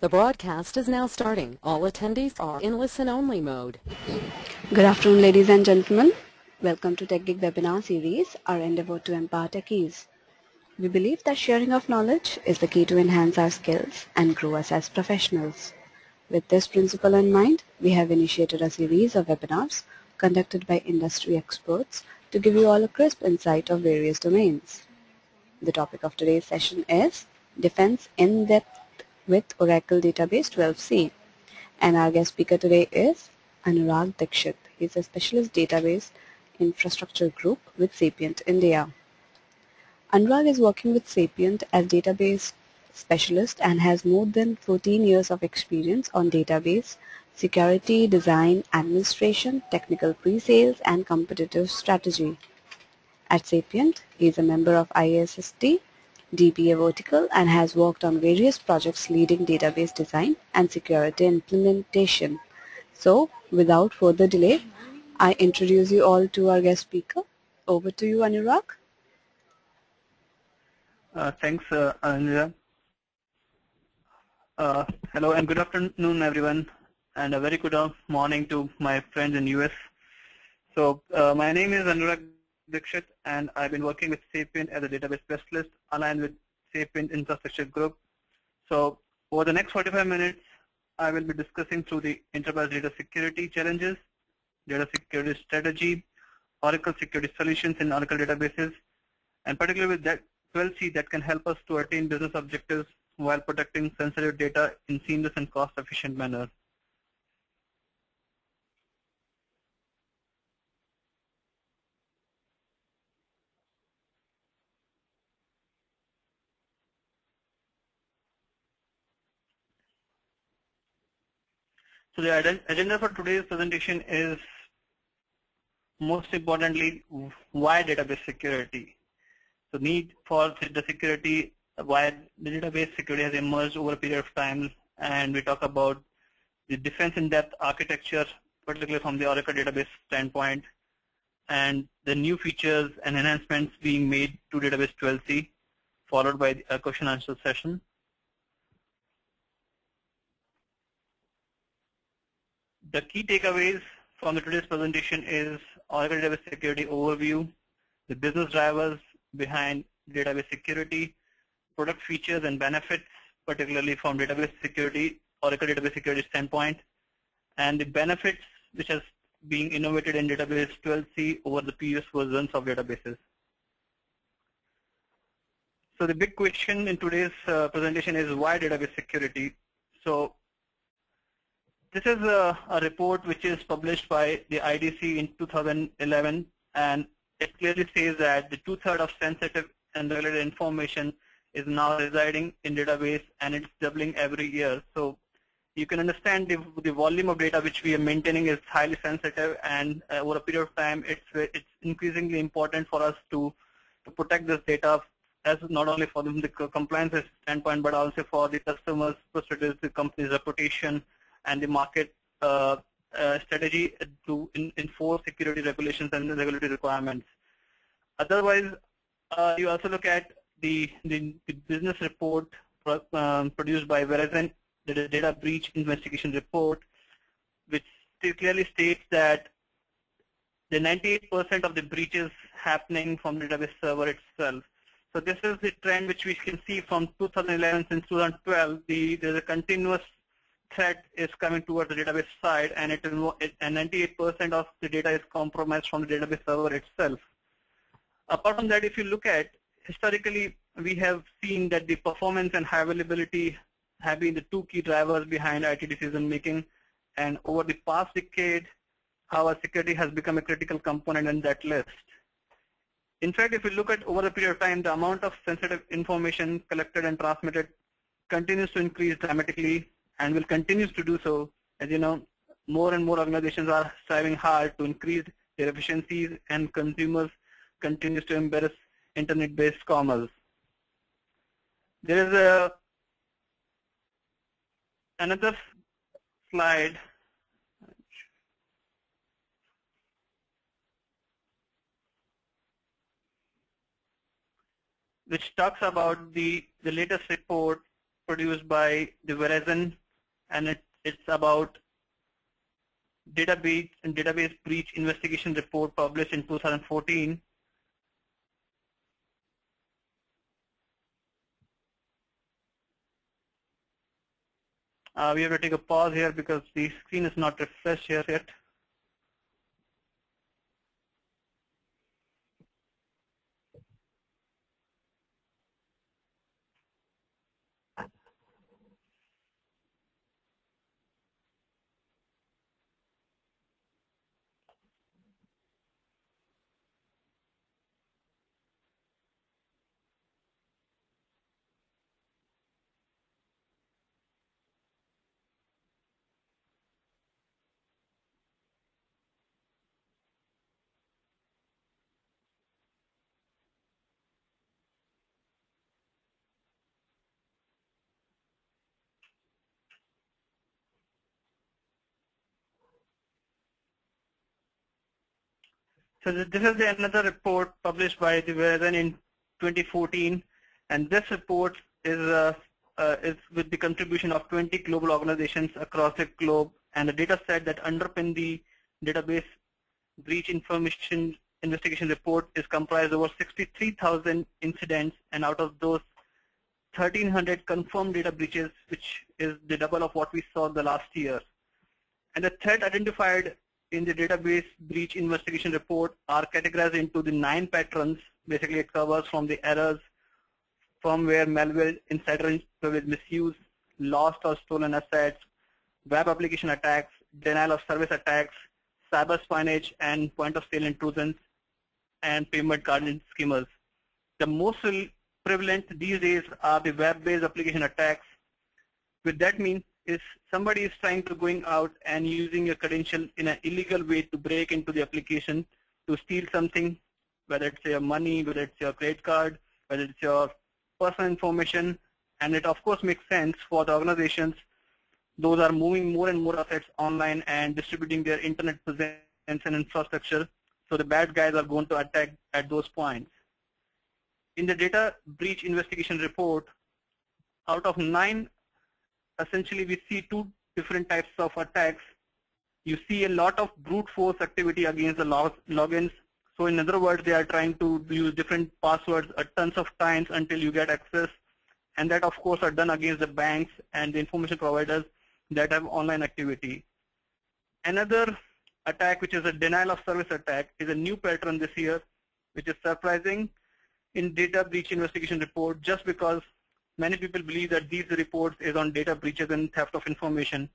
The broadcast is now starting. All attendees are in listen-only mode. Good afternoon, ladies and gentlemen. Welcome to TechGeek webinar series, our endeavor to empower techies. We believe that sharing of knowledge is the key to enhance our skills and grow us as professionals. With this principle in mind, we have initiated a series of webinars conducted by industry experts to give you all a crisp insight of various domains. The topic of today's session is Defense in-Depth with Oracle Database 12c. And our guest speaker today is Anurag Dixit. He's a specialist database infrastructure group with Sapient India. Anurag is working with Sapient as database specialist and has more than 14 years of experience on database, security, design, administration, technical pre-sales, and competitive strategy. At Sapient, he is a member of IASST, DBA vertical, and has worked on various projects leading database design and security implementation. So, without further delay, I introduce you all to our guest speaker. Over to you, Anurag. Thanks, Anila. Hello and good afternoon, everyone, and a very good morning to my friends in US. So, my name is Anurag Dixit, and I've been working with Sapient as a database specialist aligned with Sapient Infrastructure Group. So, over the next 45 minutes, I will be discussing through the enterprise data security challenges, data security strategy, Oracle security solutions in Oracle databases, and particularly with that 12c that can help us to attain business objectives while protecting sensitive data in seamless and cost-efficient manner. So the agenda for today's presentation is, most importantly, why database security. So need for data security, why the database security has emerged over a period of time, and we talk about the defense in-depth architecture, particularly from the Oracle database standpoint, and the new features and enhancements being made to database 12c, followed by a question and answer session. The key takeaways from today's presentation is Oracle database security overview, the business drivers behind database security, product features and benefits, particularly from database security, Oracle database security standpoint, and the benefits which has been innovated in database 12c over the previous versions of databases. So the big question in today's presentation is why database security. So this is a report which is published by the IDC in 2011, and it clearly says that the 2/3 of sensitive and regulated information is now residing in database, and it's doubling every year. So you can understand the volume of data which we are maintaining is highly sensitive, and over a period of time, it's increasingly important for us to protect this data, as not only for the compliance standpoint, but also for the customers' perspectives, the company's reputation, and the market strategy to enforce security regulations and regulatory requirements. Otherwise, you also look at the business report produced by Verizon, the data breach investigation report, which clearly states that the 98% of the breaches happening from the database server itself. So this is the trend which we can see from 2011 since 2012. There's a continuous threat is coming towards the database side, and 98% of the data is compromised from the database server itself. Apart from that, if you look at historically, we have seen that the performance and high availability have been the two key drivers behind IT decision making, and over the past decade, how security has become a critical component in that list. In fact, if you look at over a period of time, the amount of sensitive information collected and transmitted continues to increase dramatically, and will continue to do so. As you know, more and more organizations are striving hard to increase their efficiencies, and consumers continues to embrace internet-based commerce. There is another slide which talks about the latest report produced by the Verizon, and it's about database breach investigation report published in 2014. We have to take a pause here because the screen is not refreshed here yet. So this is another report published by the Verizon in 2014, and this report is with the contribution of 20 global organizations across the globe, and the data set that underpin the database breach information investigation report is comprised of over 63,000 incidents, and out of those 1,300 confirmed data breaches, which is the double of what we saw the last year. And the threat identified in the database breach investigation report are categorized into the 9 patterns. Basically, it covers from the errors, firmware, malware, insider misuse, lost or stolen assets, web application attacks, denial of service attacks, cyber spionage, and point-of-sale intrusions, and payment card schemers. The most prevalent these days are the web-based application attacks. With that means is somebody is trying to going out and using your credential in an illegal way to break into the application to steal something, whether it's your money, whether it's your credit card, whether it's your personal information, and it of course makes sense for the organizations. Those are moving more and more assets online and distributing their internet presence and infrastructure, so the bad guys are going to attack at those points. In the data breach investigation report, out of 9, essentially we see 2 different types of attacks. You see a lot of brute force activity against the logins. So in other words, they are trying to use different passwords tons of times until you get access, and that of course are done against the banks and the information providers that have online activity. Another attack, which is a denial of service attack, is a new pattern this year, which is surprising in data breach investigation report, just because many people believe that these reports is on data breaches and theft of information,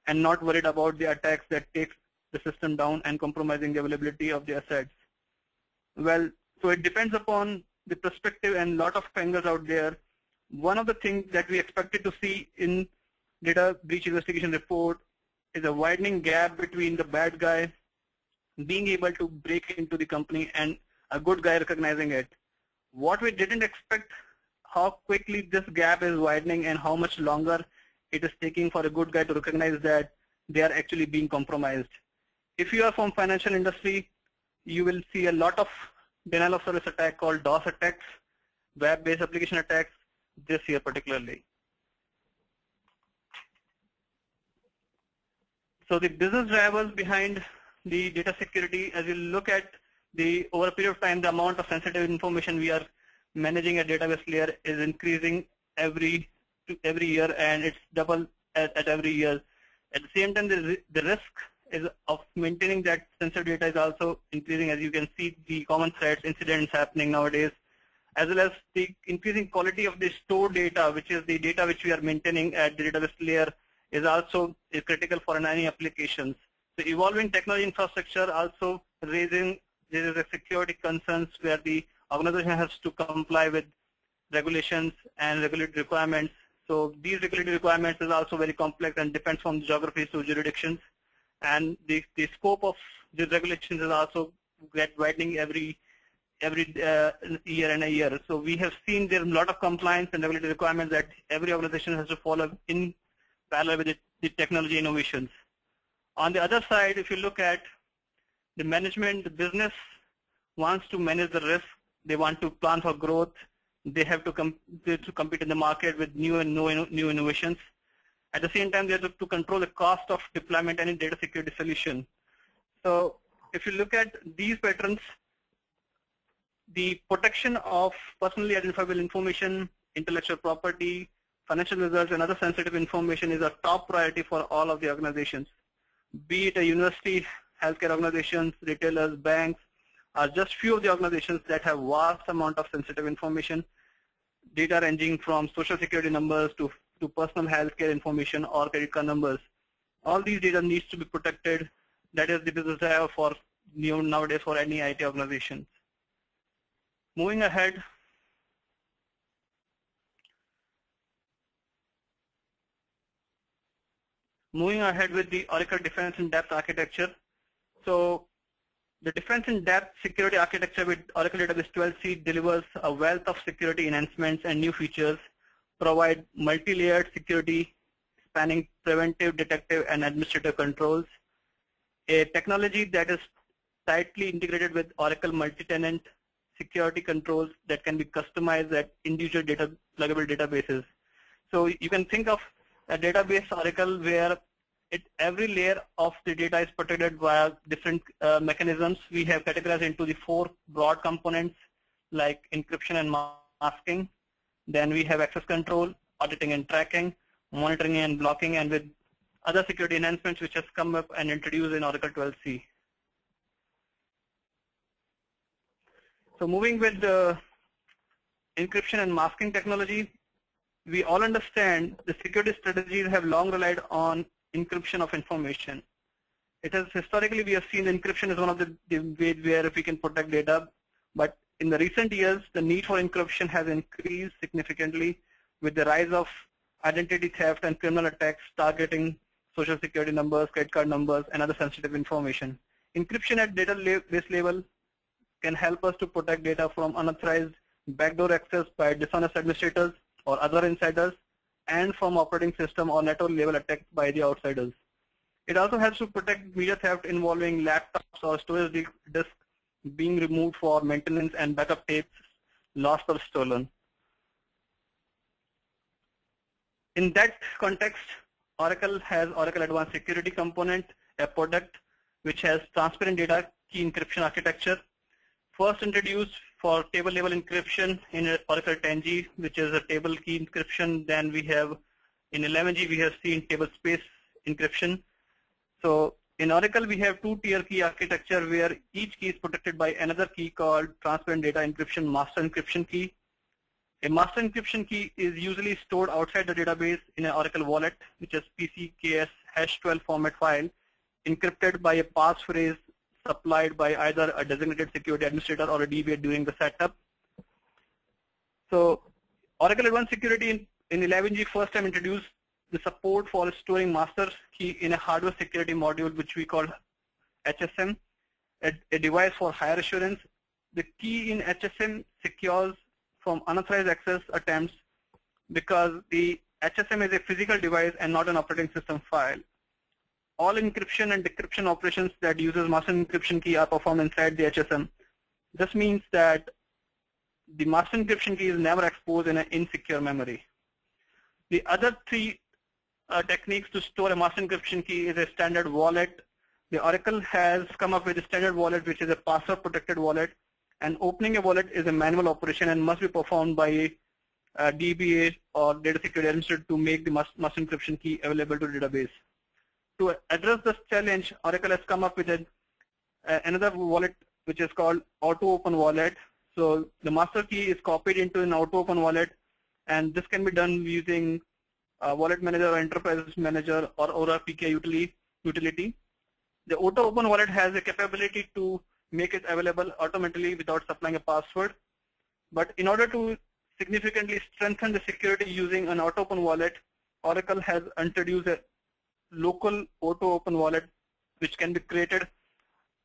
and not worried about the attacks that takes the system down and compromising the availability of the assets. Well, so it depends upon the perspective and lot of angles out there. One of the things that we expected to see in data breach investigation report is a widening gap between the bad guy being able to break into the company and a good guy recognizing it. What we didn't expect, how quickly this gap is widening and how much longer it is taking for a good guy to recognize that they are actually being compromised. If you are from financial industry, you will see a lot of denial of service attack called DOS attacks, web-based application attacks this year particularly. So the business drivers behind the data security, as you look at the over a period of time, the amount of sensitive information we are managing at database layer is increasing every year, and it's double at every year. At the same time, the risk is of maintaining that sensitive data is also increasing. As you can see, the common threats, incidents happening nowadays, as well as the increasing quality of the stored data, which is the data which we are maintaining at the database layer, is also critical for any applications. So evolving technology infrastructure also raises a security concerns where the organization has to comply with regulations and regulatory requirements. So these regulatory requirements is also very complex and depends from geographies to jurisdictions. And the scope of the regulations is also widening every year and a year. So we have seen there are a lot of compliance and regulatory requirements that every organization has to follow in parallel with the technology innovations. On the other side, if you look at the management, the business wants to manage the risk. They want to plan for growth. They have to compete in the market with new innovations. At the same time, they have to control the cost of deployment and data security solution. So if you look at these patterns, the protection of personally identifiable information, intellectual property, financial results, and other sensitive information is a top priority for all of the organizations. Be it a university, healthcare organizations, retailers, banks, are just few of the organizations that have vast amount of sensitive information, data ranging from social security numbers to personal healthcare information or credit card numbers. All these data needs to be protected. That is the business driver for nowadays for any IT organization. Moving ahead, with the Oracle Defense in Depth architecture. So the Defense in Depth security architecture with Oracle Database 12c delivers a wealth of security enhancements and new features, provide multi-layered security spanning preventive, detective, and administrative controls, a technology that is tightly integrated with Oracle Multitenant security controls that can be customized at individual pluggable databases. So you can think of a database Oracle where every layer of the data is protected via different mechanisms. We have categorized into the 4 broad components like encryption and masking. Then we have access control, auditing and tracking, monitoring and blocking, and with other security enhancements which has come up and introduced in Oracle 12c. So moving with the encryption and masking technology, we all understand the security strategies have long relied on encryption of information. It has historically, we have seen encryption as one of the ways where we can protect data, but in the recent years, the need for encryption has increased significantly with the rise of identity theft and criminal attacks targeting social security numbers, credit card numbers, and other sensitive information. Encryption at database level can help us to protect data from unauthorized backdoor access by dishonest administrators or other insiders, and from operating system or network level attacks by the outsiders. It also helps to protect media theft involving laptops or storage disks being removed for maintenance and backup tapes lost or stolen. In that context, Oracle has Oracle Advanced Security Component, a product which has transparent data key encryption architecture. First introduced for table level encryption in Oracle 10G, which is a table key encryption. Then we have in 11G we have seen table space encryption. So in Oracle we have 2-tier key architecture where each key is protected by another key called transparent data encryption master encryption key. A master encryption key is usually stored outside the database in an Oracle wallet, which is PCKS #12 format file, encrypted by a passphrase supplied by either a designated security administrator or a DBA during the setup. So Oracle Advanced Security in 11G first time introduced the support for storing master key in a hardware security module, which we call HSM, a device for higher assurance. The key in HSM secures from unauthorized access attempts because the HSM is a physical device and not an operating system file. All encryption and decryption operations that uses master encryption key are performed inside the HSM. This means that the master encryption key is never exposed in an insecure memory. The other 3 techniques to store a master encryption key is a standard wallet. The Oracle has come up with a standard wallet, which is a password protected wallet, and opening a wallet is a manual operation and must be performed by a DBA or data security administrator to make the master encryption key available to the database. To address this challenge, Oracle has come up with another wallet which is called Auto Open Wallet. So the master key is copied into an Auto Open Wallet, and this can be done using Wallet Manager or Enterprise Manager or Aura PK utility. The Auto Open Wallet has a capability to make it available automatically without supplying a password. But in order to significantly strengthen the security using an Auto Open Wallet, Oracle has introduced a local Auto Open Wallet which can be created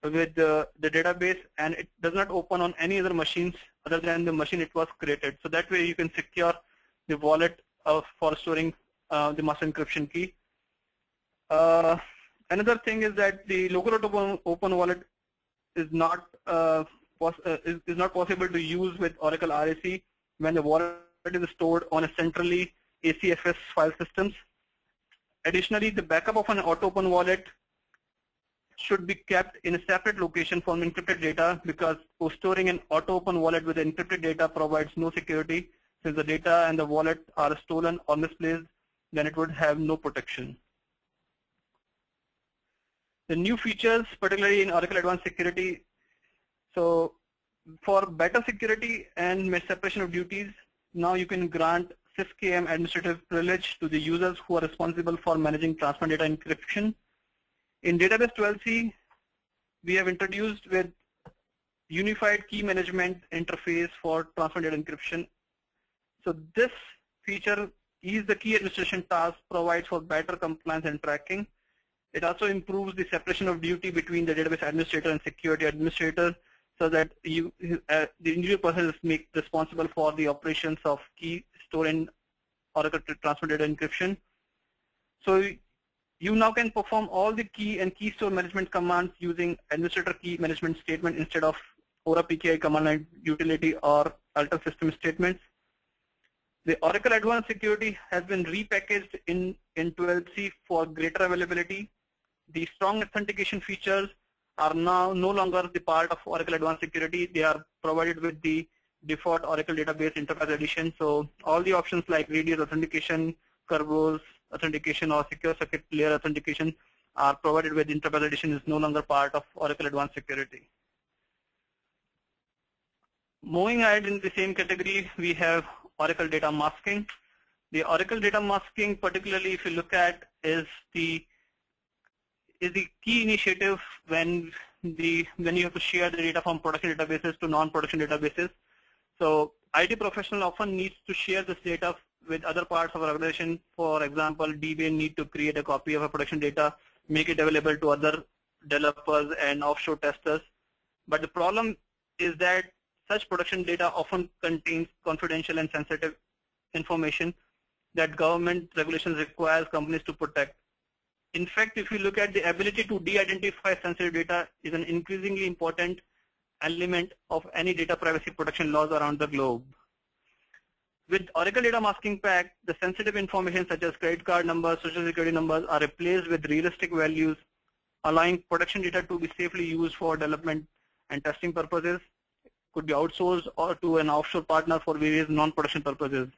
with the database, and it does not open on any other machines other than the machine it was created. So that way you can secure the wallet for storing the master encryption key. Another thing is that the local Auto Open Wallet is not possible to use with Oracle RAC when the wallet is stored on a centrally ACFS file systems. Additionally, the backup of an auto-open wallet should be kept in a separate location from encrypted data, because storing an auto-open wallet with encrypted data provides no security. Since the data and the wallet are stolen or misplaced, then it would have no protection. The new features, particularly in Oracle Advanced Security, so for better security and separation of duties, now you can grant SysKM administrative privilege to the users who are responsible for managing transfer data encryption. In database 12c, we have introduced with unified key management interface for transfer data encryption. So this feature is the key administration task, provides for better compliance and tracking. It also improves the separation of duty between the database administrator and security administrator, so that the individual person is responsible for the operations of key store in Oracle transfer data encryption. So you now can perform all the key and key store management commands using administrator key management statement instead of Ora PKI command line utility or alter system statements. The Oracle Advanced Security has been repackaged in 12c for greater availability. The strong authentication features are now no longer the part of Oracle Advanced Security. They are provided with the default Oracle Database Enterprise Edition. So all the options like radius authentication, Kerberos authentication, or secure circuit layer authentication are provided with Enterprise Edition, is no longer part of Oracle Advanced Security. Moving ahead in the same category, we have Oracle Data Masking. The Oracle Data Masking, particularly if you look at, is the key initiative when you have to share the data from production databases to non-production databases. So IT professional often needs to share this data with other parts of our organization. For example, DBA need to create a copy of a production data, make it available to other developers and offshore testers. But the problem is that such production data often contains confidential and sensitive information that government regulations requires companies to protect. In fact, if you look at the ability to de-identify sensitive data is an increasingly important element of any data privacy protection laws around the globe. With Oracle Data Masking Pack, the sensitive information such as credit card numbers, social security numbers are replaced with realistic values, allowing production data to be safely used for development and testing purposes. Could be outsourced or to an offshore partner for various non-production purposes.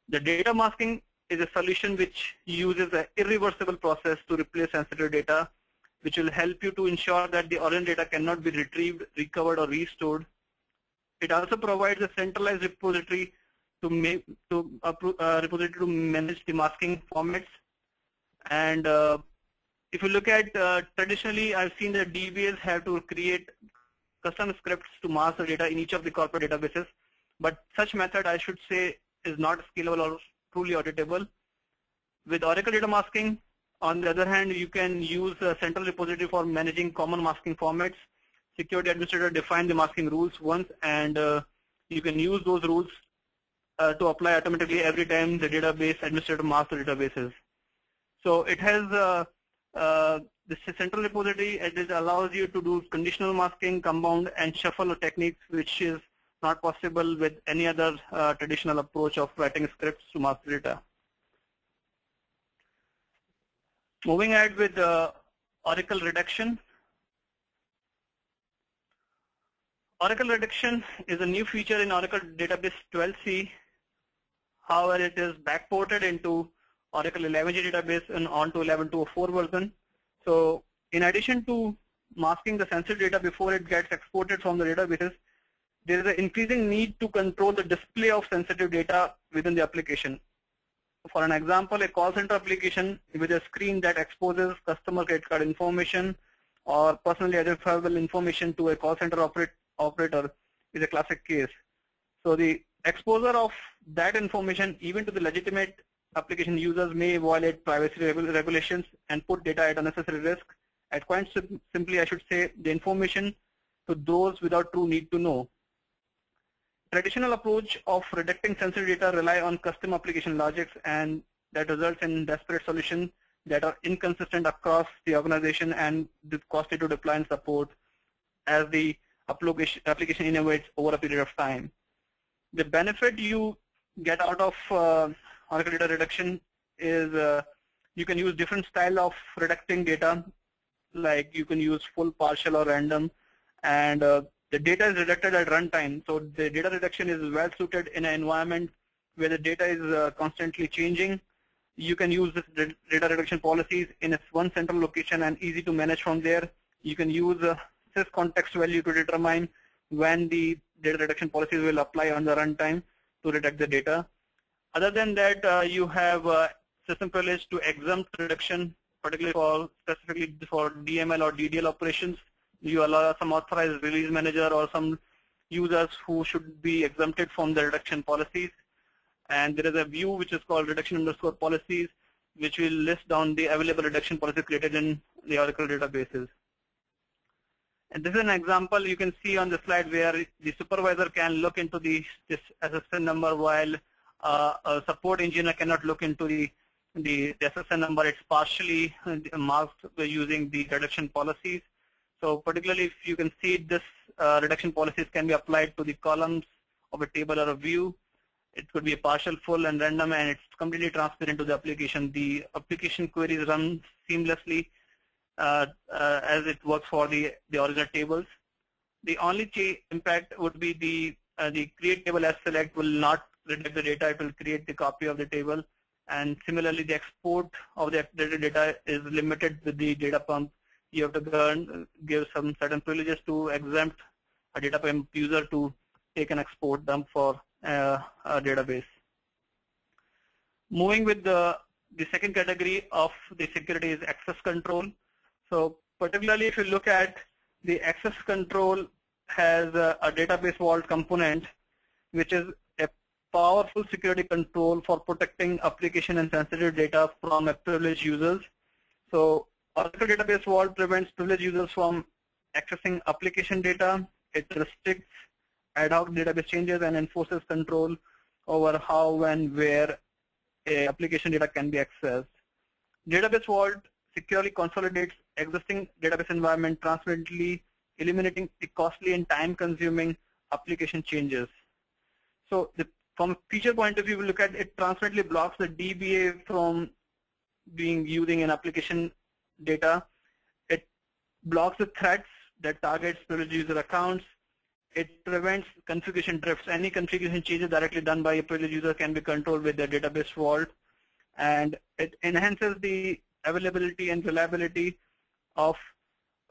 The data masking is a solution which uses an irreversible process to replace sensitive data, which will help you to ensure that the original data cannot be retrieved, recovered, or restored. It also provides a centralized repository to manage the masking formats. And if you look at traditionally, I've seen that DBAs have to create custom scripts to mask the data in each of the corporate databases, but such method, I should say, is not scalable or truly auditable. With Oracle Data Masking, on the other hand, you can use a central repository for managing common masking formats. Security administrator define the masking rules once, and you can use those rules to apply automatically every time the database administrator masks the databases. So it has this central repository. It allows you to do conditional masking, compound, and shuffle techniques, which is not possible with any other traditional approach of writing scripts to mask data. Moving ahead with Oracle Redaction. Oracle Redaction is a new feature in Oracle Database 12c. However, it is backported into Oracle 11g database and onto 11.204 version. So in addition to masking the sensitive data before it gets exported from the databases, there is an increasing need to control the display of sensitive data within the application. For an example, a call center application with a screen that exposes customer credit card information or personally identifiable information to a call center operator is a classic case. So the exposure of that information even to the legitimate application users may violate privacy regulations and put data at unnecessary risk. At quite simply, I should say, the information to those without true need to know. Traditional approach of redacting sensitive data rely on custom application logics, and that results in disparate solutions that are inconsistent across the organization and costly to deploy and support as the application innovates over a period of time. The benefit you get out of Oracle data reduction is you can use different style of reducting data, like you can use full, partial, or random, and the data is reducted at runtime. So the data reduction is well suited in an environment where the data is constantly changing. You can use this data reduction policies in one central location and easy to manage from there. You can use sys context value to determine when the data reduction policies will apply on the runtime to redact the data. Other than that, you have system privilege to exempt reduction, particularly specifically for DML or DDL operations. You allow some authorized release manager or some users who should be exempted from the reduction policies. And there is a view which is called reduction_policies, which will list down the available reduction policies created in the Oracle databases. And this is an example you can see on the slide where the supervisor can look into this SSN number, while a support engineer cannot look into the SSN number. It's partially marked using the reduction policies. So particularly if you can see this reduction policies can be applied to the columns of a table or a view. It could be a partial, full, and random, and it's completely transparent to the application. The application queries run seamlessly as it works for the original tables. The only impact would be the create table as select will not redact the data. It will create the copy of the table. And similarly, the export of the updated data is limited with the data pump. You have to give some certain privileges to exempt a data pump user to take an export dump for a database. Moving with the second category of the security is access control. So particularly if you look at the access control has a database vault component, which is a powerful security control for protecting application and sensitive data from privileged users. So Oracle Database Vault prevents privileged users from accessing application data. It restricts ad hoc database changes and enforces control over how, when, where application data can be accessed. Database Vault securely consolidates existing database environment transparently, eliminating the costly and time-consuming application changes. So from a feature point of view, we look at it transparently blocks the DBA from using an application data. It blocks the threats that targets privileged user accounts. It prevents configuration drifts. Any configuration changes directly done by a privileged user can be controlled with the database vault. And it enhances the availability and reliability of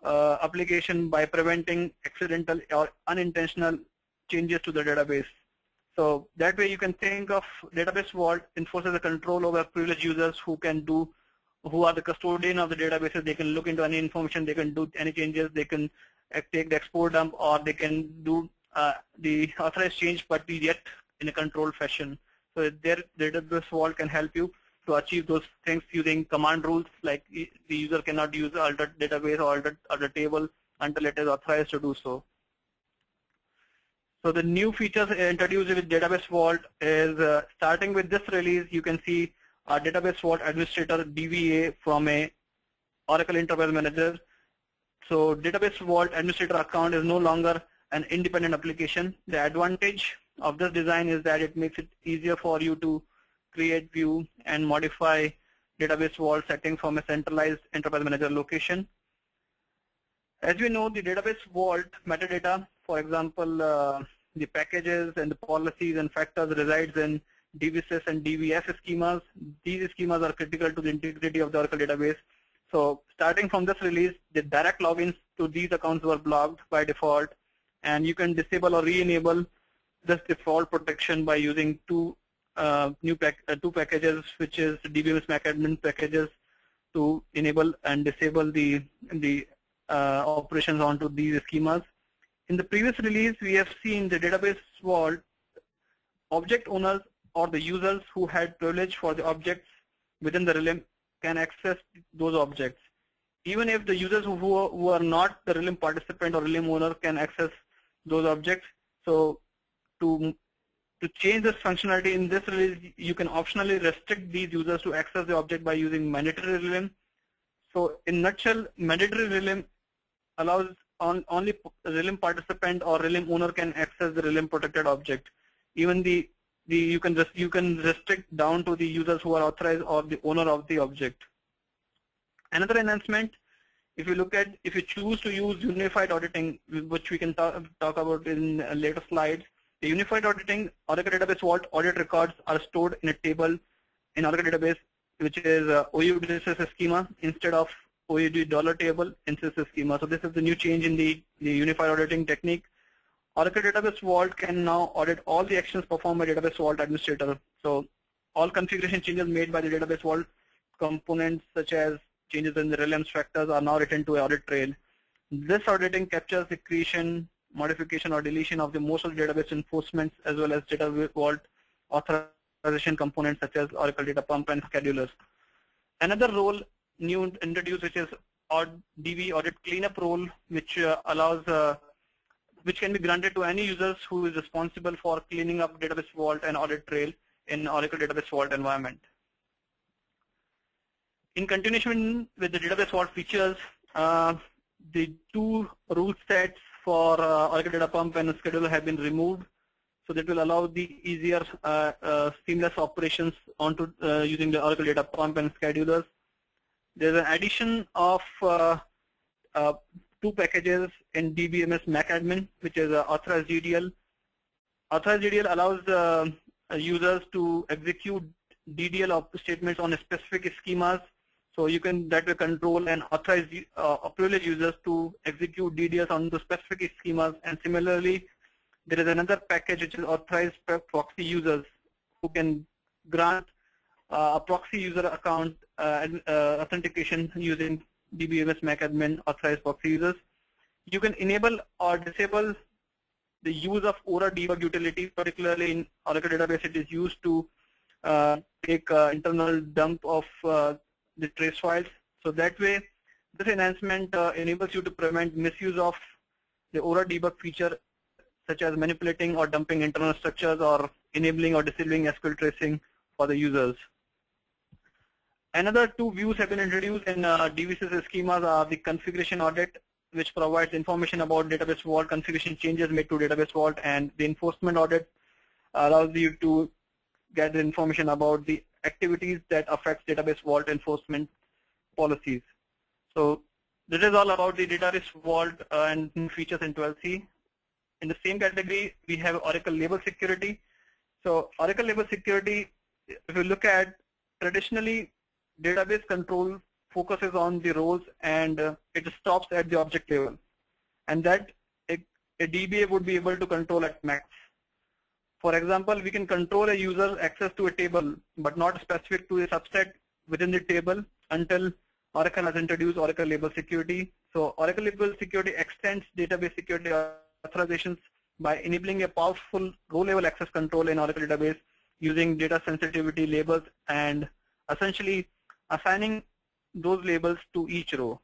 application by preventing accidental or unintentional changes to the database. So that way you can think of database vault enforces a control over privileged users who are the custodian of the databases. They can look into any information, they can do any changes, they can take the export dump, or they can do the authorized change, but yet in a controlled fashion. So their database vault can help you to achieve those things using command rules, like the user cannot use alter database or alter table until it is authorized to do so. So the new features introduced with Database Vault is starting with this release, you can see a Database Vault Administrator DVA from a Oracle Enterprise Manager. So Database Vault Administrator account is no longer an independent application. The advantage of this design is that it makes it easier for you to create, view, and modify Database Vault settings from a centralized Enterprise Manager location. As we know, the Database Vault metadata, for example, the packages and the policies and factors resides in DVSys and DVF schemas. These schemas are critical to the integrity of the Oracle database. So starting from this release, the direct logins to these accounts were blocked by default, and you can disable or re-enable this default protection by using two packages, which is DBMS MacAdmin packages, to enable and disable the operations onto these schemas. In the previous release, we have seen the database vault object owners or the users who had privilege for the objects within the realm can access those objects. Even if the users who are not the realm participant or realm owner can access those objects. So to change this functionality in this release, you can optionally restrict these users to access the object by using mandatory realm. So in nutshell, mandatory realm allows only realm participant or realm owner can access the realm protected object. even you can restrict down to the users who are authorized or the owner of the object. Another enhancement, if you choose to use unified auditing, which we can talk about in later slides, the unified auditing Oracle Database Vault audit records are stored in a table in Oracle Database, which is OUD schema instead of OUD dollar table in CSS schema. So this is the new change in the unified auditing technique. Oracle Database Vault can now audit all the actions performed by Database Vault administrator. So all configuration changes made by the Database Vault components, such as changes in the relevance factors, are now written to an audit trail. This auditing captures the creation, modification, or deletion of the most of the database enforcements, as well as Database Vault authorization components such as Oracle Data Pump and schedulers. Another role new introduced, which is DB audit cleanup role, which which can be granted to any users who is responsible for cleaning up Database Vault and audit trail in Oracle Database Vault environment. In continuation with the Database Vault features, the two rule sets for Oracle Data Pump and Scheduler have been removed, so that will allow the easier seamless operations onto using the Oracle Data Pump and Schedulers. There's an addition of two packages in DBMS MacAdmin, which is authorized DDL. Authorized DDL allows users to execute DDL statements on specific schemas. So you can that will control and authorize privileged users to execute DDLs on the specific schemas. And similarly, there is another package which is authorized proxy users who can grant a proxy user account authentication using DBMS MacAdmin authorized proxy users. You can enable or disable the use of Aura debug utility, particularly in Oracle Database. It is used to take internal dump of the trace files. So that way, this enhancement enables you to prevent misuse of the Aura debug feature, such as manipulating or dumping internal structures or enabling or disabling SQL tracing for the users. Another two views have been introduced in DBCS schemas are the configuration audit, which provides information about Database Vault configuration changes made to Database Vault, and the enforcement audit allows you to get the information about the activities that affects Database Vault enforcement policies. So this is all about the Database Vault and new features in 12c. In the same category, we have Oracle Label Security. So Oracle Label Security, if you look at traditionally, database control focuses on the roles and it stops at the object level, and that a DBA would be able to control at max. For example, we can control a user's access to a table, but not specific to a subset within the table until Oracle has introduced Oracle Label Security. So Oracle Label Security extends database security authorizations by enabling a powerful row-level access control in Oracle Database using data sensitivity labels and essentially assigning those labels to each row.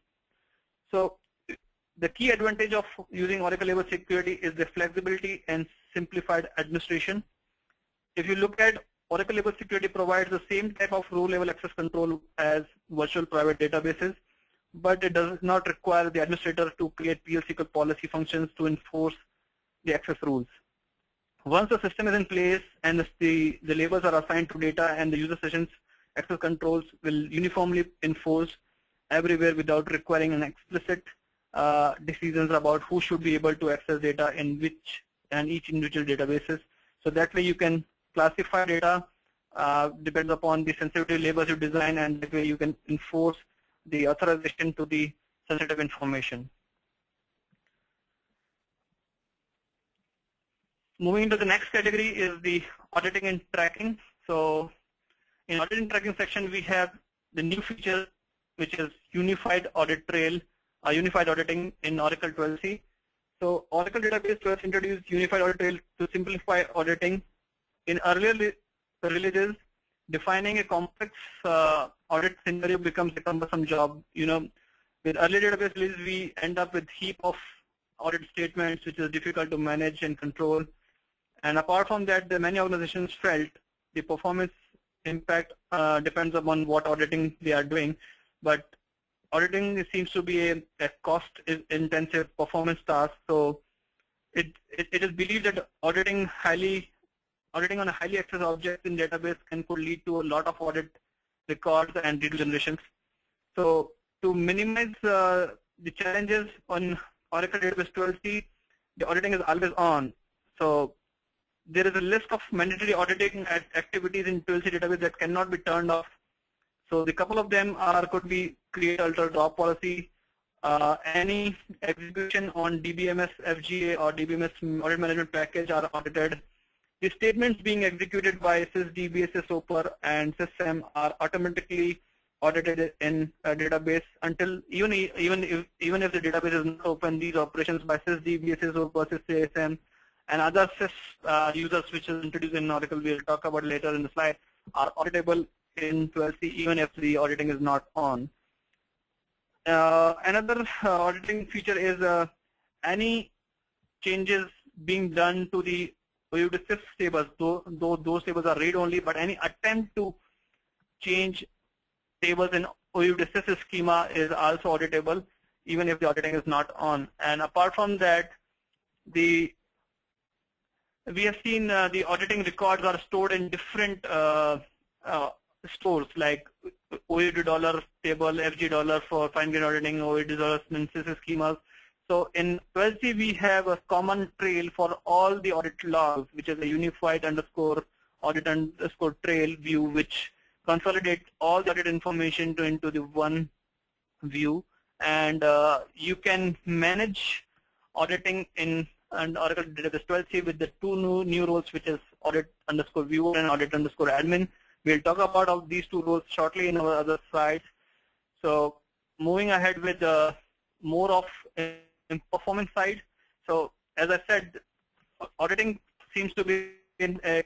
So the key advantage of using Oracle Label Security is the flexibility and simplified administration. If you look at Oracle Label Security provides the same type of row-level access control as virtual private databases, but it does not require the administrator to create PL/SQL policy functions to enforce the access rules. Once the system is in place and the labels are assigned to data, and the user sessions access controls will uniformly enforce everywhere without requiring an explicit decisions about who should be able to access data in which and each individual databases. So that way you can classify data depends upon the sensitivity labels you design, and that way you can enforce the authorization to the sensitive information. Moving to the next category is the auditing and tracking. So in auditing tracking section, we have the new feature, which is unified audit trail, unified auditing in Oracle 12c. So Oracle Database 12 introduced unified audit trail to simplify auditing. In earlier releases, defining a complex audit scenario becomes a cumbersome job. You know, with earlier database releases, we end up with heap of audit statements, which is difficult to manage and control. And apart from that, many organizations felt the performance impact depends upon what auditing they are doing, but auditing seems to be a cost-intensive performance task. So it is believed that auditing highly auditing on a highly accessed object in database could lead to a lot of audit records and data generations. So to minimize the challenges on Oracle Database 12c, the auditing is always on. So there is a list of mandatory auditing activities in 12c database that cannot be turned off. So the couple of them could be create, alter, drop policy, any execution on DBMS FGA or DBMS audit management package are audited. The statements being executed by sysdb, sysoper, and sysm are automatically audited in a database until even if the database is not open, these operations by sysdb, sysoper, sysm, and other sys users which is introduced in Oracle, we'll talk about later in the slide, are auditable in 12c even if the auditing is not on. Another auditing feature is any changes being done to the OU-to-SIF tables, though those tables are read-only, but any attempt to change tables in OU-to-SIF schema is also auditable, even if the auditing is not on. And apart from that, we have seen the auditing records are stored in different stores like OU2$ table, FG$ for fine-grained auditing, OU2$ SIS schemas. So in 12c we have a common trail for all the audit logs, which is a unified _audit _trail view, which consolidates all the audit information into the one view. And you can manage auditing in Oracle Database 12c with the two new roles, which is audit_viewer and audit_admin. We'll talk about these two roles shortly in our other slides. So moving ahead with more of in performance side. So as I said, auditing seems to be in a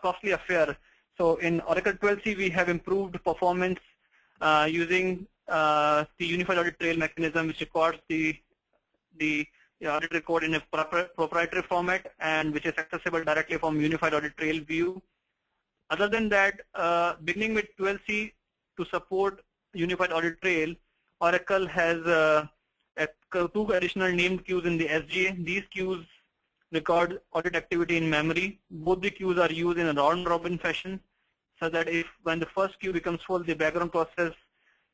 costly affair. So in Oracle 12c we have improved performance using the unified audit trail mechanism, which records the audit record in a proprietary format and which is accessible directly from unified audit trail view. Other than that, beginning with 12c to support unified audit trail, Oracle has two additional named queues in the SGA. These queues record audit activity in memory. Both the queues are used in a round-robin fashion, so that when the first queue becomes full, the background process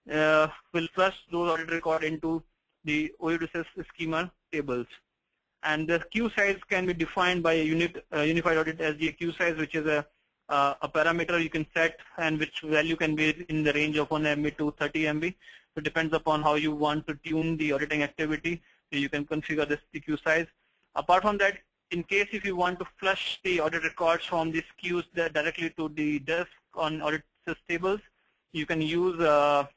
will flush those audit record into the OU-to-SIF schema tables. And the queue size can be defined by a unified audit SGA queue size, which is a parameter you can set, and which value can be in the range of 1 MB to 30 MB. So it depends upon how you want to tune the auditing activity. So you can configure this queue size. Apart from that, in case if you want to flush the audit records from these queues directly to the disk on audit tables, you can use the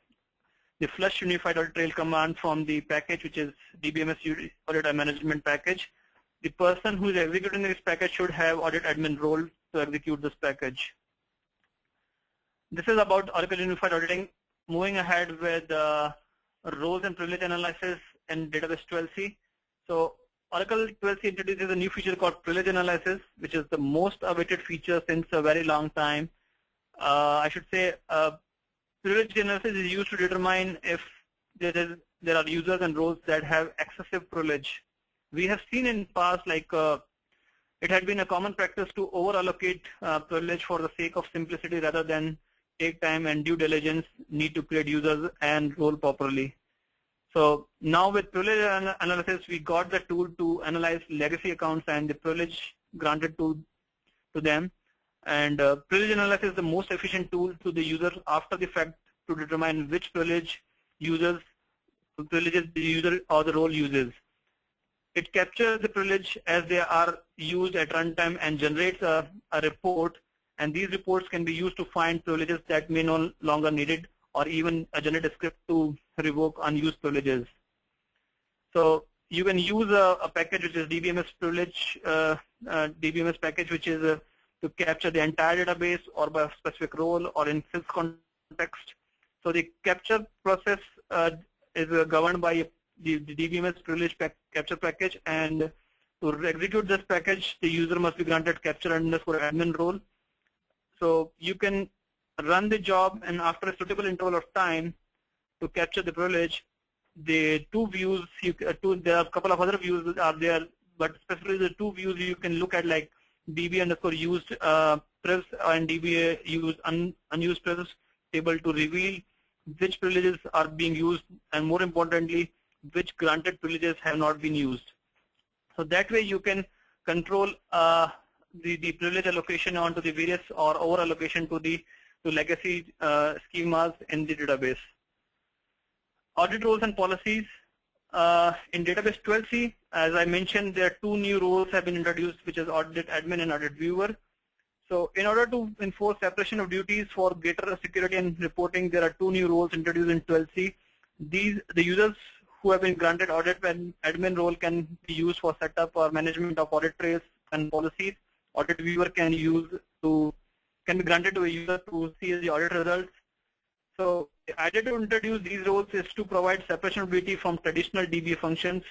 flush unified audit trail command from the package, which is DBMS audit management package. The person who is executing this package should have audit admin role to execute this package. This is about Oracle Unified Auditing. Moving ahead with roles and privilege analysis in Database 12c. So Oracle 12c introduces a new feature called privilege analysis, which is the most awaited feature since a very long time. I should say privilege analysis is used to determine if there are users and roles that have excessive privilege. We have seen in past it had been a common practice to over-allocate privilege for the sake of simplicity rather than take time and due diligence need to create users and role properly. So now with privilege analysis, we got the tool to analyze legacy accounts and the privilege granted to them. And privilege analysis is the most efficient tool to the user after the fact to determine which privileges the user or the role uses. It captures the privilege as they are used at runtime and generates a report, and these reports can be used to find privileges that may no longer needed, or even generate a script to revoke unused privileges. So you can use a package which is DBMS privilege, DBMS package, which is to capture the entire database or by a specific role or in sys context. So the capture process is governed by the DBMS privilege capture package, and to execute this package, the user must be granted capture _admin role. So you can run the job, and after a suitable interval of time to capture the privilege, the two views, there are a couple of other views are there, but specifically the two views you can look at, like DB underscore used privs and DB use unused privs table to reveal which privileges are being used, and more importantly, which granted privileges have not been used. So that way you can control the privilege allocation onto the various or over allocation to the legacy schemas in the database. Audit roles and policies. In database 12c, as I mentioned, there are two new roles have been introduced, which is audit admin and audit viewer. So in order to enforce separation of duties for greater security and reporting, there are two new roles introduced in 12c. The users who have been granted audit and admin role can be used for setup or management of audit trails and policies. Audit viewer can be granted to a user to see the audit results. So the idea to introduce these roles is to provide separation of duty from traditional DBA functions.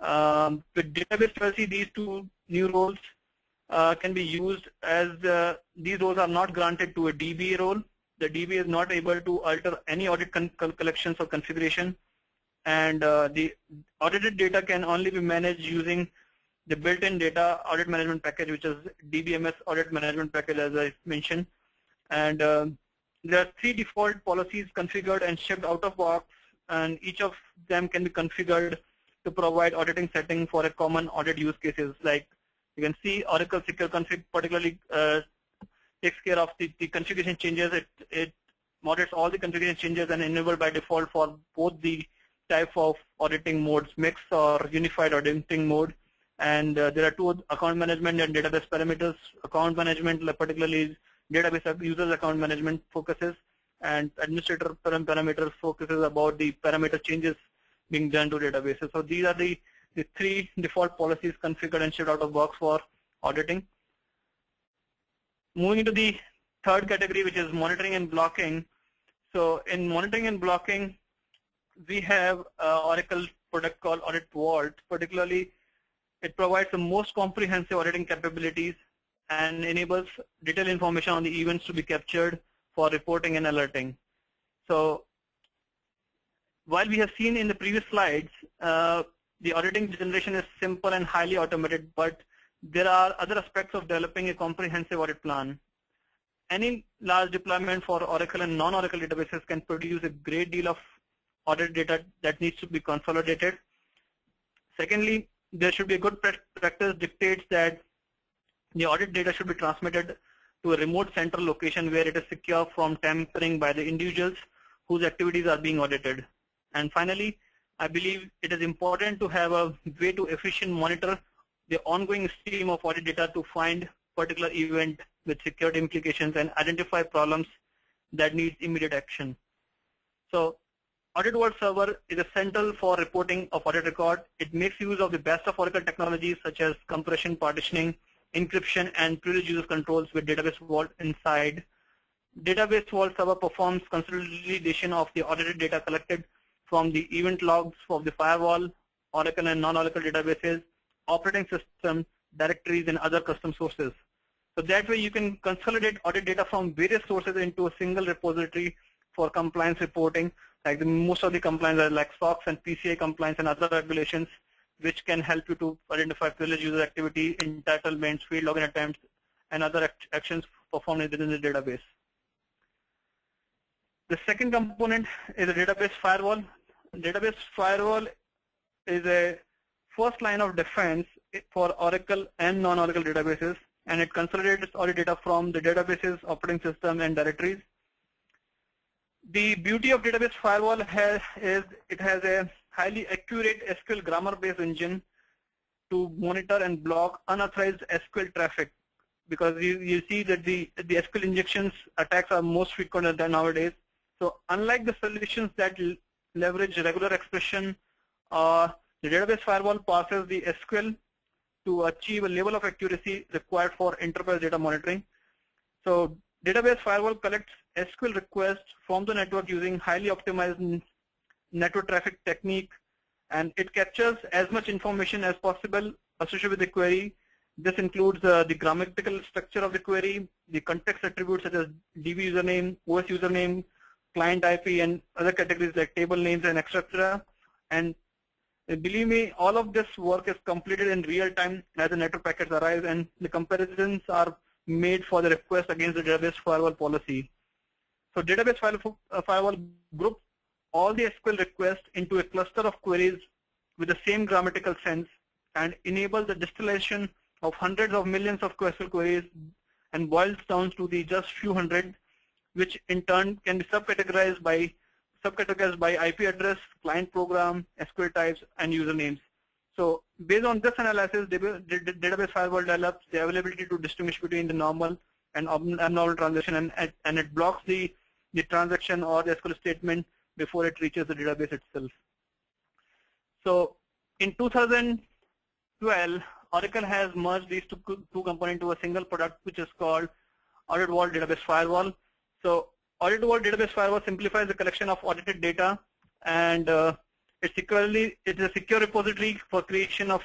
With database 12c, these two new roles can be used as these roles are not granted to a DBA role. The DBA is not able to alter any audit collections or configuration, and the audited data can only be managed using the built-in data audit management package, which is DBMS audit management package, as I mentioned. And there are 3 default policies configured and shipped out of box, and each of them can be configured to provide auditing setting for a common audit use cases. Like you can see, Oracle Secure Config particularly takes care of the configuration changes. It moderates all the configuration changes and enabled by default for both the type of auditing modes, mixed or unified auditing mode. And there are 2 account management and database parameters. Account management, particularly database users account management focuses, and administrator parameters focuses about the parameter changes being done to databases. So these are the 3 default policies configured and shipped out of box for auditing. Moving into the third category, which is monitoring and blocking. So in monitoring and blocking, we have Oracle product called Audit Vault. Particularly, it provides the most comprehensive auditing capabilities and enables detailed information on the events to be captured for reporting and alerting. So while we have seen in the previous slides, the auditing generation is simple and highly automated, but there are other aspects of developing a comprehensive audit plan. Any large deployment for Oracle and non-Oracle databases can produce a great deal of audit data that needs to be consolidated. Secondly, there should be a good practice dictates that the audit data should be transmitted to a remote central location where it is secure from tampering by the individuals whose activities are being audited. And finally, I believe it is important to have a way to efficiently monitor the ongoing stream of audit data to find particular event with security implications and identify problems that need immediate action. So Audit Vault Server is essential for reporting of audit record. It makes use of the best of Oracle technologies such as compression, partitioning, encryption, and privileged user controls with Database Vault inside. Database Vault Server performs consolidation of the audited data collected from the event logs of the firewall, Oracle and non-Oracle databases, operating system, directories, and other custom sources. So that way you can consolidate audit data from various sources into a single repository for compliance reporting. Like most of the compliance are like SOX and PCI compliance and other regulations, which can help you to identify privileged user activity, entitlements, field login attempts, and other actions performed within the database. The second component is a database firewall. Database firewall is a first line of defense for Oracle and non-Oracle databases, and it consolidates audit data from the databases, operating system, and directories. The beauty of database firewall is it has a highly accurate SQL grammar-based engine to monitor and block unauthorized SQL traffic, because you see that the SQL injections attacks are most frequent than nowadays. So unlike the solutions that leverage regular expression, the database firewall passes the SQL to achieve a level of accuracy required for enterprise data monitoring. So database firewall collects SQL requests from the network using highly optimized network traffic technique, and it captures as much information as possible associated with the query. This includes the grammatical structure of the query, the context attributes such as DB username, OS username, client IP, and other categories like table names and etc. And Believe me, all of this work is completed in real time as the network packets arise, and the comparisons are made for the request against the database firewall policy. So database firewall groups all the SQL requests into a cluster of queries with the same grammatical sense and enable the distillation of hundreds of millions of SQL queries and boils down to the just few hundred, which in turn can be subcategorized by IP address, client program, SQL types, and usernames. So based on this analysis, the database firewall develops the ability to distinguish between the normal and abnormal transaction, and it blocks the transaction or the SQL statement before it reaches the database itself. So in 2012, Oracle has merged these two components into a single product, which is called Audit Vault Database Firewall. So Audit Vault Database Firewall simplifies the collection of audited data, and it's a secure repository for creation of,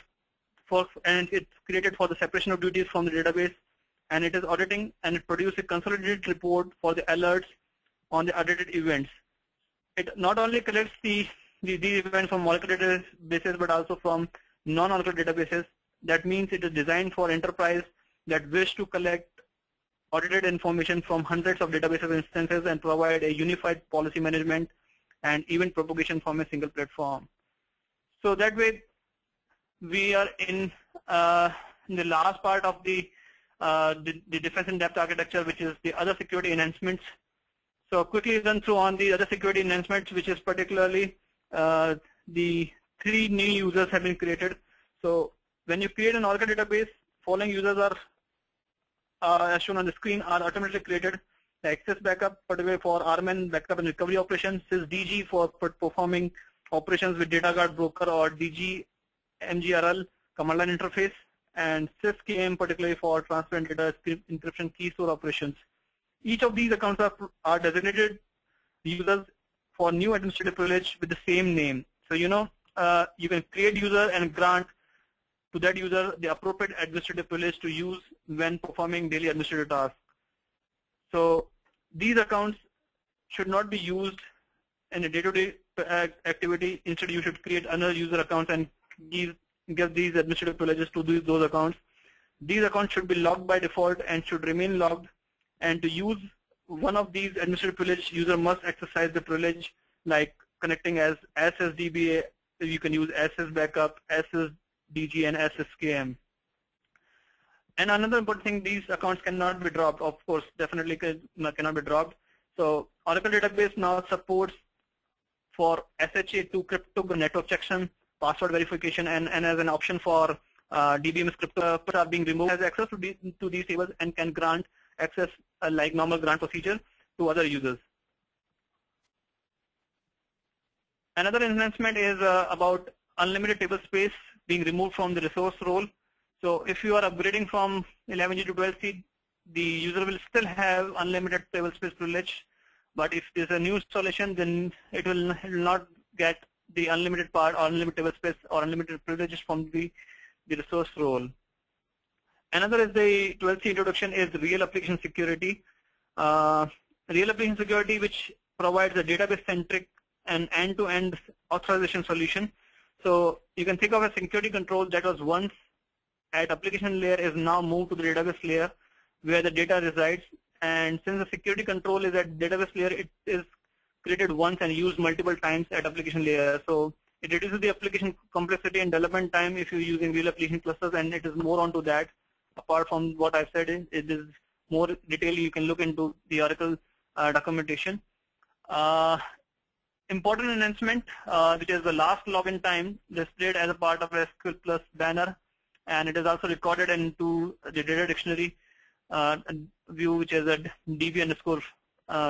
and it's created for the separation of duties from the database, and it is auditing, and it produces a consolidated report for the alerts on the audited events. It not only collects these events from Oracle databases, but also from non-Oracle databases. That means it is designed for enterprise that wish to collect audited information from hundreds of databases instances and provide a unified policy management and event propagation from a single platform. So that way, we are in the last part of the defense in depth architecture, which is the other security enhancements. So quickly run through on the other security enhancements, which is particularly the 3 new users have been created. So when you create an Oracle database, following users are as shown on the screen are automatically created. The access backup, particularly for RMN backup and recovery operations, SysDG for performing operations with data guard broker or DG MGRL command line interface, and SysKM particularly for transfer and data encryption key store operations. Each of these accounts are designated users for new administrative privilege with the same name. So you can create user and grant to that user the appropriate administrative privilege to use when performing daily administrative tasks. So these accounts should not be used in a day-to-day activity. Instead, you should create another user accounts and give these administrative privileges to those accounts. These accounts should be logged by default and should remain logged. And to use one of these administrative privilege, user must exercise the privilege like connecting as SSDBA. You can use SS backup, SSDG, and SSKM. And another important thing, these accounts cannot be dropped. Of course, definitely cannot be dropped. So Oracle database now supports for SHA-2 crypto network checksum, password verification, and as an option for DBMS crypto are being removed, has access to these tables and can grant access like normal grant procedure to other users. Another enhancement is about unlimited table space being removed from the resource role. So if you are upgrading from 11G to 12C, the user will still have unlimited table space privilege. But if there's a new installation, then it will not get the unlimited part or unlimited table space or unlimited privileges from the resource role. Another is the 12C introduction is real application security. Real application security, which provides a database-centric and end-to-end authorization solution. So you can think of a security control that was once at application layer is now moved to the database layer where the data resides. And since the security control is at database layer, it is created once and used multiple times at application layer. So it reduces the application complexity and development time if you're using real application clusters, and it is more onto that. Apart from what I've said, it is more detail. You can look into the Oracle documentation. Important enhancement, which is the last login time displayed as a part of SQL Plus banner, and it is also recorded into the data dictionary view, which is a DB underscore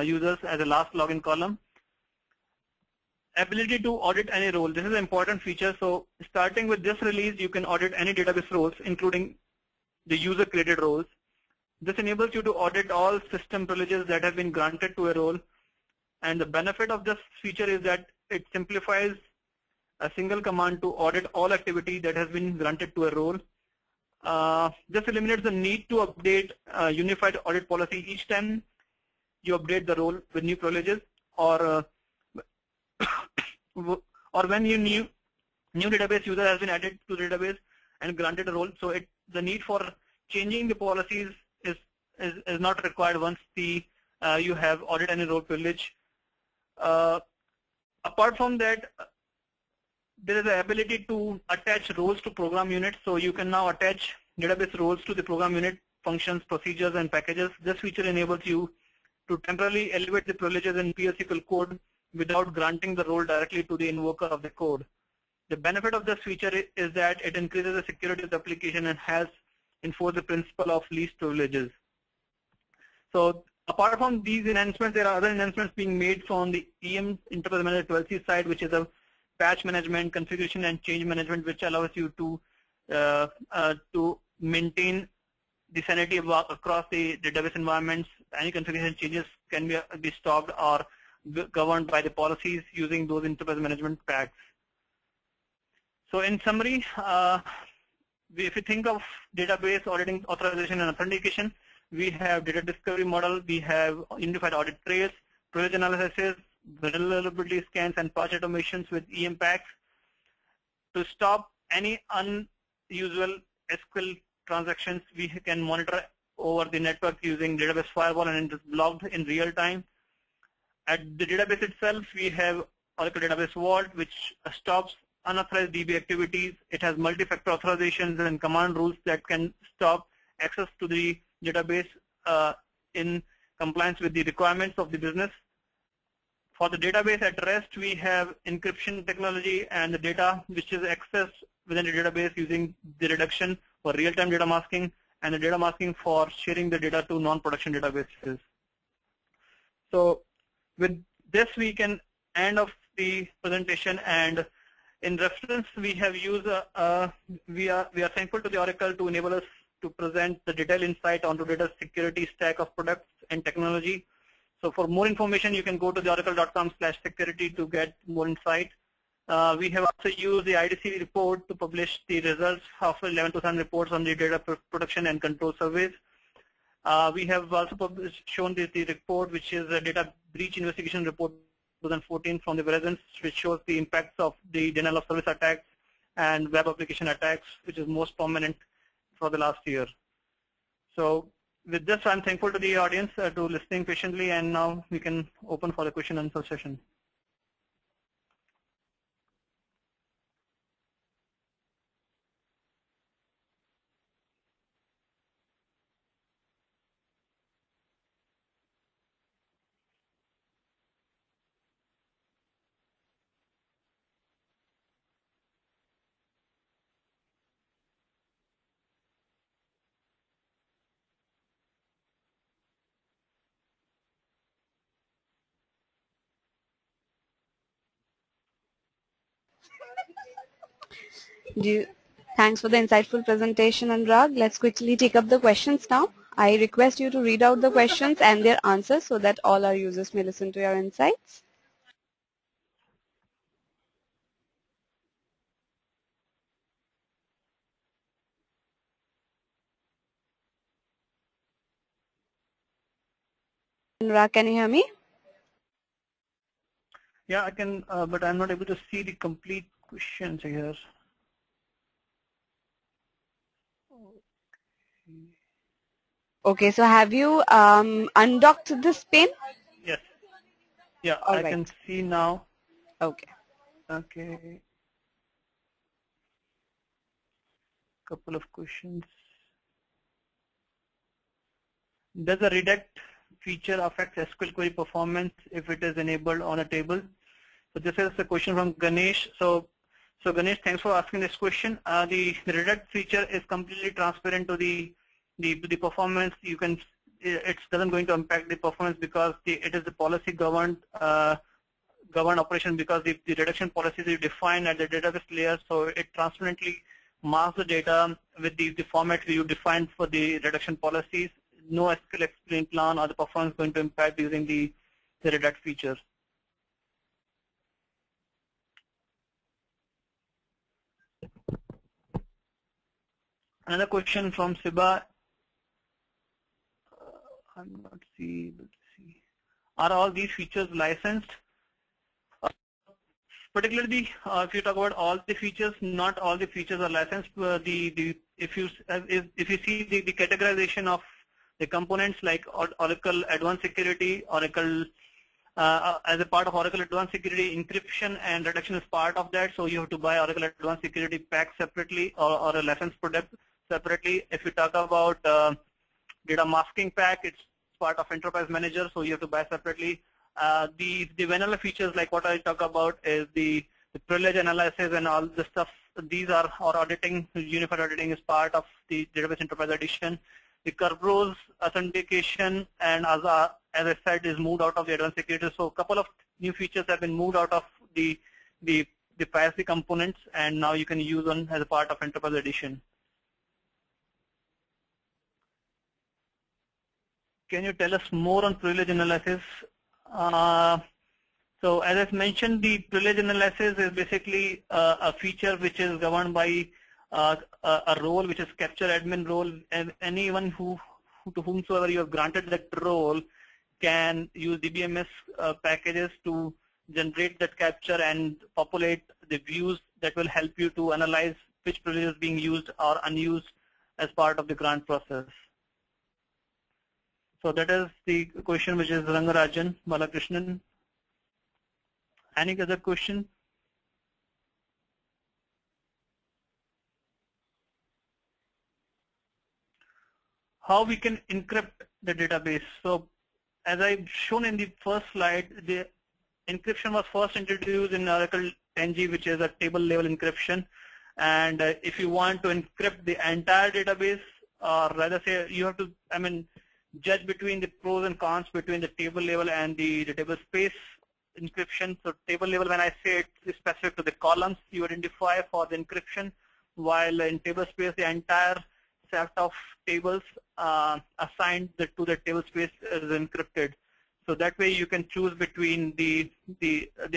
users as a last login column. Ability to audit any role. This is an important feature. So starting with this release, you can audit any database roles, including the user created roles. This enables you to audit all system privileges that have been granted to a role. And the benefit of this feature is that it simplifies a single command to audit all activity that has been granted to a role. This eliminates the need to update unified audit policy each time you update the role with new privileges, or when you new database user has been added to the database and granted a role. So the need for changing the policies is not required once you have audit and role privilege. Apart from that, there is the ability to attach roles to program units. So you can now attach database roles to the program unit functions, procedures, and packages. This feature enables you to temporarily elevate the privileges in PL/SQL code without granting the role directly to the invoker of the code. The benefit of this feature is that it increases the security of the application and helps enforce the principle of least privileges. So apart from these enhancements, there are other enhancements being made from the EM Enterprise Manager 12c side, which is a patch management, configuration, and change management, which allows you to maintain the sanity across the database environments. Any configuration changes can be stopped or governed by the policies using those enterprise management packs. So in summary, if you think of database auditing, authorization, and authentication, we have data discovery model, we have unified audit trails, privilege analysis, vulnerability scans, and patch automations with EM packs. To stop any unusual SQL transactions, we can monitor over the network using database firewall, and it is logged in real time. At the database itself, we have Oracle Database Vault, which stops unauthorized DB activities. It has multi-factor authorizations and command rules that can stop access to the database in compliance with the requirements of the business. For the database at rest, we have encryption technology and the data which is accessed within the database using the Redaction for real-time data masking and the data masking for sharing the data to non-production databases. So with this, we can end of the presentation, and in reference, we have used we are thankful to the Oracle to enable us to present the detailed insight onto data security stack of products and technology. So for more information, you can go to the oracle.com/security to get more insight. We have also used the IDC report to publish the results of 11,000 reports on the data protection and control surveys. We have also shown the report, which is a data breach investigation report 2014 from the Verizon, which shows the impacts of the denial of service attacks and web application attacks, which is most prominent for the last year. So with this, I'm thankful to the audience to listening patiently, and now we can open for the question and answer session. Thanks for the insightful presentation, Anurag. Let's quickly take up the questions now. I request you to read out the questions and their answers so that all our users may listen to your insights. Anurag, can you hear me? Yeah, I can, but I'm not able to see the complete questions here. Okay, so have you undocked this pane? Yes. Yeah, All I right. can see now. Okay. Okay. Couple of questions. Does a redact feature affect SQL query performance if it is enabled on a table? So this is a question from Ganesh. So Ganesh, thanks for asking this question. The redact feature is completely transparent to the performance. You can, it doesn't going to impact the performance because it is the policy governed operation, because the redaction policies is defined at the database layer. So it transparently masks the data with the format you defined for the redaction policies. No SQL explain plan or the performance going to impact using the redact feature. Another question from Siba. I'm not able to see. Are all these features licensed? particularly if you talk about all the features, not all the features are licensed. If you see the categorization of the components like Oracle Advanced Security, Oracle as a part of Oracle Advanced Security, encryption and redaction is part of that. So you have to buy Oracle Advanced Security pack separately, or a licensed product separately. If you talk about data masking pack, it's part of Enterprise Manager, so you have to buy separately. The vanilla features like what I talk about is the privilege analysis and all the stuff. These are, or auditing, unified auditing is part of the Database Enterprise Edition. The Kerberos authentication and as I said is moved out of the advanced security. So a couple of new features have been moved out of the privacy components, and now you can use them as a part of Enterprise Edition. Can you tell us more on privilege analysis? So as I mentioned, the privilege analysis is basically a feature which is governed by a role which is capture admin role, and anyone to whomsoever you have granted that role can use DBMS packages to generate that capture and populate the views that will help you to analyze which privilege is being used or unused as part of the grant process. So that is the question which is Rangarajan Balakrishnan. Any other question? How we can encrypt the database? So as I've shown in the first slide, the encryption was first introduced in Oracle 10G, which is a table level encryption. And if you want to encrypt the entire database, or rather say you have to, judge between the pros and cons between the table level and the table space encryption. So table level, when I say it's specific to the columns you identify for the encryption, while in table space the entire set of tables assigned to the table space is encrypted. So that way you can choose between the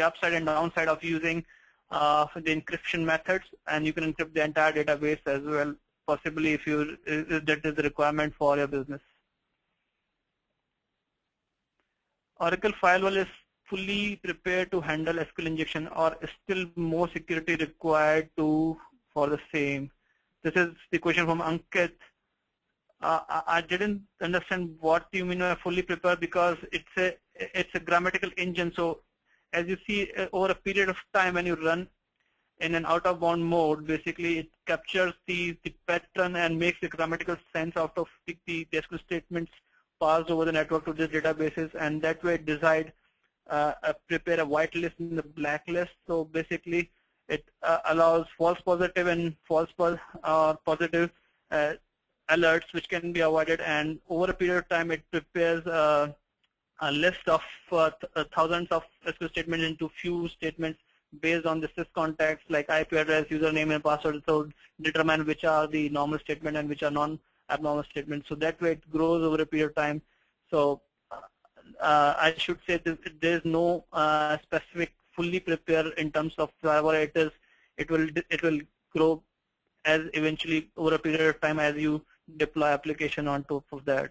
upside and downside of using the encryption methods, and you can encrypt the entire database as well, possibly if that is the requirement for your business. Oracle Firewall is fully prepared to handle SQL injection, or is still more security required for the same? This is the question from Ankit. I didn't understand what you mean by fully prepared, because it's a grammatical engine. So as you see, over a period of time when you run in an out of bound mode, basically it captures the pattern and makes the grammatical sense out of the SQL statements passed over the network to these databases, and that way it decide prepare a white list and a black list. So basically it allows false positive and false positive alerts which can be avoided, and over a period of time it prepares a list of thousands of SQL statements into few statements based on the sys context like IP address, username and password, so determine which are the normal statement and which are non-abnormal statements. So that way it grows over a period of time. So I should say that there is no specific fully prepared in terms of whatever it is. It will grow as eventually over a period of time as you deploy application on top of that.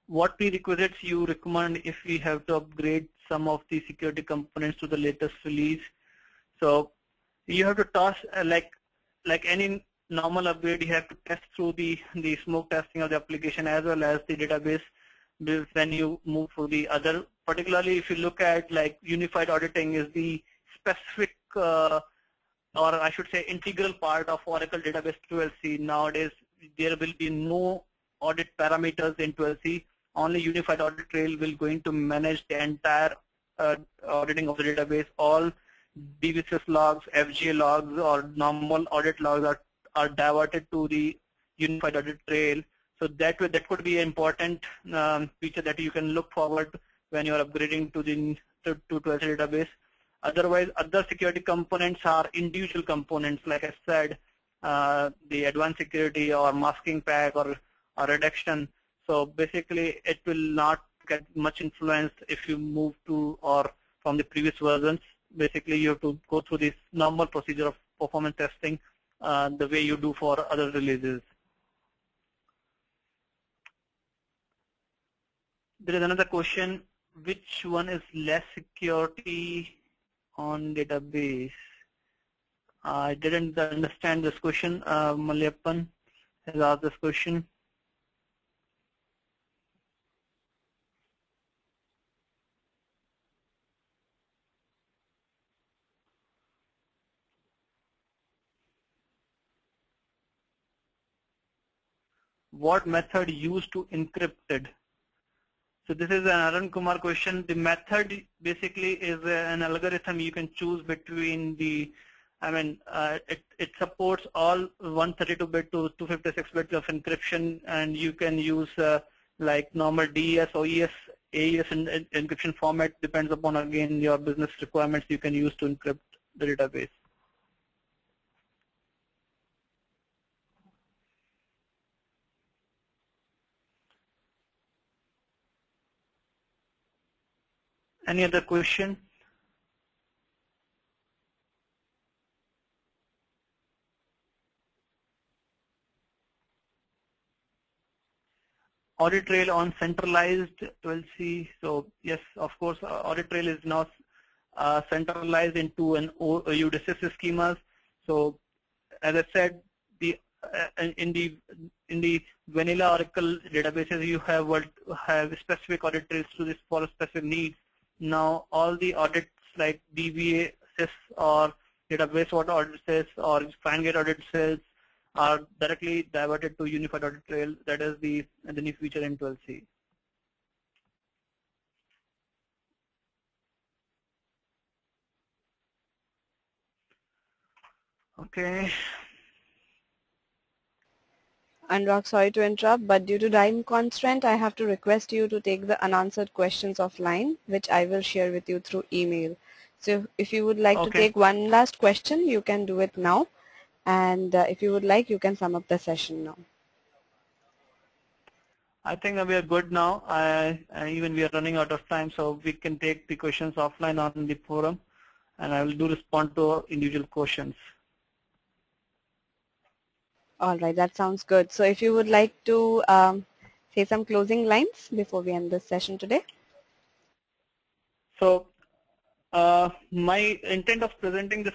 What prerequisites you recommend if we have to upgrade some of the security components to the latest release? So you have to toss like any normal upgrade, you have to test through the smoke testing of the application as well as the database when you move to the other. Particularly if you look at like unified auditing is the specific or I should say integral part of Oracle Database 12c. Nowadays there will be no audit parameters in 12c. Only unified audit trail will going to manage the entire auditing of the database. All DBSS logs, FGA logs or normal audit logs are diverted to the unified audit trail. So that way, that could be an important feature that you can look forward when you are upgrading to the 12c database. Otherwise, other security components are individual components, like I said, the advanced security or masking pack or redaction. So basically, it will not get much influence if you move to or from the previous versions. Basically, you have to go through this normal procedure of performance testing the way you do for other releases. There is another question, which one is less security on database. I didn't understand this question. Malyappan has asked this question. What method used to encrypt it? So this is an Arun Kumar question. The method basically is an algorithm you can choose between the, it supports all 132-bit to 256-bit of encryption, and you can use like normal DES, OES, AES encryption format. Depends upon, again, your business requirements you can use to encrypt the database. Any other question? Audit trail on centralized 12C. So yes, of course, audit trail is now centralized into an UDSS schemas. So as I said, the in the vanilla Oracle databases, you have specific audit trails to this for specific needs. Now all the audits like DBA, SIS, or database audit sys, or FineGate audit sys are directly diverted to unified audit trail. That is the new feature in 12C. Okay. Anurag, sorry to interrupt, but due to time constraint, I have to request you to take the unanswered questions offline, which I will share with you through email. So if you would like to take one last question, you can do it now. And if you would like, you can sum up the session now. I think we are good now. Even we are running out of time, so we can take the questions offline on the forum, and I will respond to individual questions. All right, that sounds good. So if you would like to say some closing lines before we end this session today. So my intent of presenting this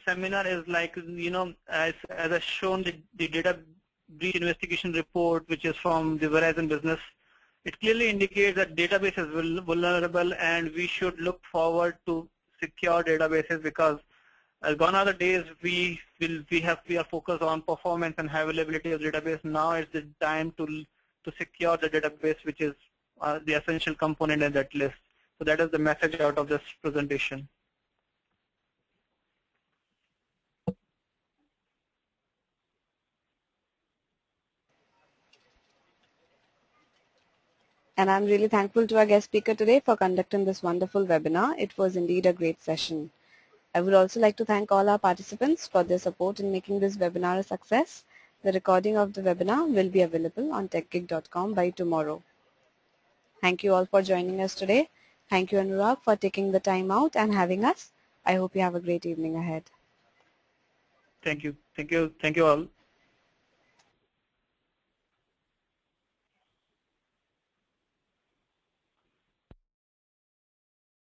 seminar is, like, as I've shown the data breach investigation report, which is from the Verizon business. It clearly indicates that database is vulnerable, and we should look forward to secure databases, because gone are the days we are focused on performance and availability of database. Now is the time to secure the database, which is the essential component in that list. So that is the message out of this presentation. And I'm really thankful to our guest speaker today for conducting this wonderful webinar. It was indeed a great session. I would also like to thank all our participants for their support in making this webinar a success. The recording of the webinar will be available on techgeek.com by tomorrow. Thank you all for joining us today. Thank you, Anurag, for taking the time out and having us. I hope you have a great evening ahead. Thank you. Thank you. Thank you all.